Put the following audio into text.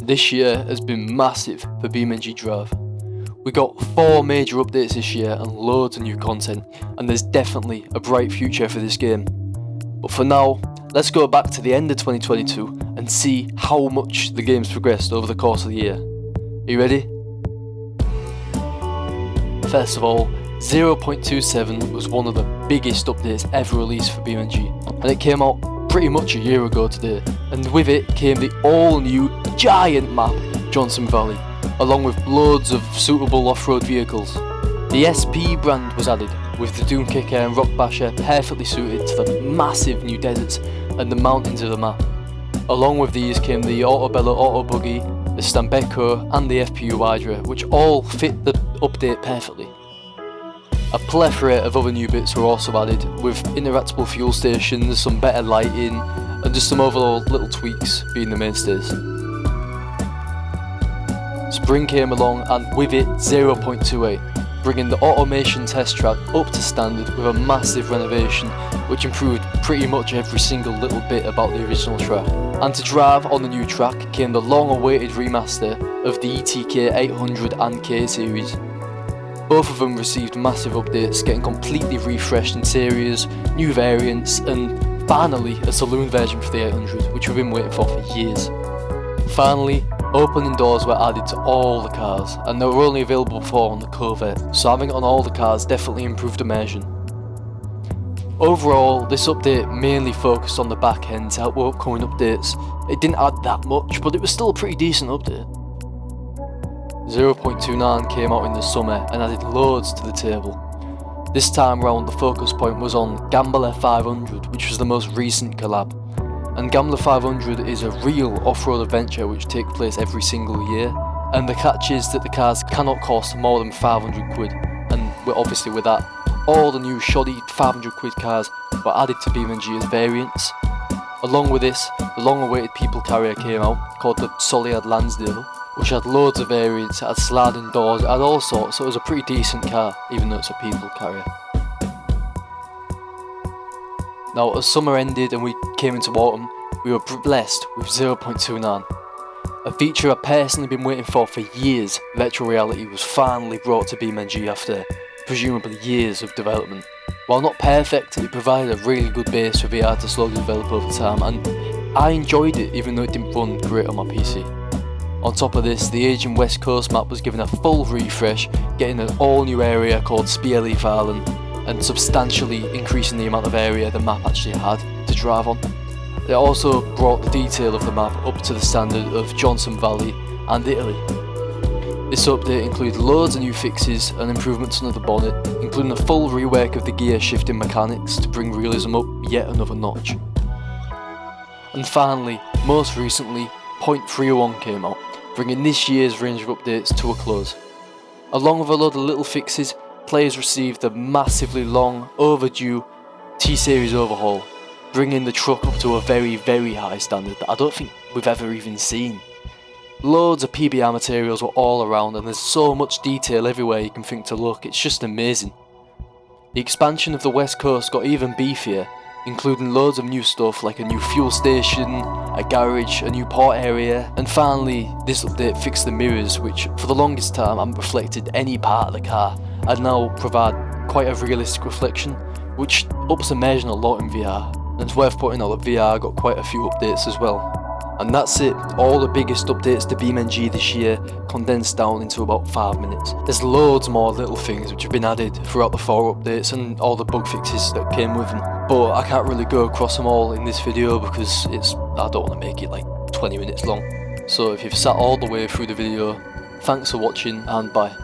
This year has been massive for BeamNG.Drive. We got 4 major updates this year and loads of new content, and there's definitely a bright future for this game. But for now, let's go back to the end of 2022 and see how much the game's progressed over the course of the year. Are you ready? First of all, 0.27 was one of the biggest updates ever released for BeamNG, and it came out pretty much a year ago today, and with it came the all new giant map Johnson Valley, along with loads of suitable off-road vehicles. The SP brand was added, with the Doom Kicker and Rock Basher perfectly suited to the massive new deserts and the mountains of the map. Along with these came the Autobello Auto Buggy, the Stambeco and the FPU Hydra, which all fit the update perfectly. A plethora of other new bits were also added, with interactable fuel stations, some better lighting, and just some overall little tweaks being the mainstays. Spring came along, and with it 0.28, bringing the automation test track up to standard with a massive renovation which improved pretty much every single little bit about the original track. And to drive on the new track came the long awaited remaster of the ETK 800 and K series. Both of them received massive updates, getting completely refreshed interiors, new variants, and finally a saloon version for the 800, which we've been waiting for years. Finally, opening doors were added to all the cars, and they were only available before on the Corvette, so having it on all the cars definitely improved immersion. Overall, this update mainly focused on the back end to help with upcoming updates. It didn't add that much, but it was still a pretty decent update. 0.29 came out in the summer and added loads to the table. This time round the focus point was on Gambler 500, which was the most recent collab. And Gambler 500 is a real off-road adventure which takes place every single year, and the catch is that the cars cannot cost more than 500 quid, and obviously with that, all the new shoddy 500 quid cars were added to BeamNG as variants. Along with this, the long-awaited people carrier came out, called the Soliad Lansdale, which had loads of variants, it had sliding doors, it had all sorts, so it was a pretty decent car, even though it's a people carrier. Now, as summer ended and we came into autumn, we were blessed with 0.29. A feature I've personally been waiting for years. Virtual reality was finally brought to BeamNG after presumably years of development. While not perfect, it provided a really good base for VR to slowly develop over time, and I enjoyed it even though it didn't run great on my PC. On top of this, the Asian West Coast map was given a full refresh, getting an all new area called Spieleaf Island, and substantially increasing the amount of area the map actually had to drive on. It also brought the detail of the map up to the standard of Johnson Valley and Italy. This update included loads of new fixes and improvements under the bonnet, including a full rework of the gear shifting mechanics to bring realism up yet another notch. And finally, most recently, 0.31 came out, bringing this year's range of updates to a close. Along with a load of little fixes, players received the massively long, overdue T-Series overhaul, bringing the truck up to a very, very high standard that I don't think we've ever even seen. Loads of PBR materials were all around, and there's so much detail everywhere you can think to look, it's just amazing. The expansion of the West Coast got even beefier, including loads of new stuff like a new fuel station, a garage, a new port area, and finally this update fixed the mirrors, which for the longest time haven't reflected any part of the car, and now provide quite a realistic reflection, which ups immersion a lot in VR, and it's worth pointing out that VR got quite a few updates as well. And that's it, all the biggest updates to BeamNG this year condensed down into about 5 minutes. There's loads more little things which have been added throughout the 4 updates and all the bug fixes that came with them, but I can't really go across them all in this video because I don't want to make it like 20 minutes long. So if you've sat all the way through the video, thanks for watching and bye.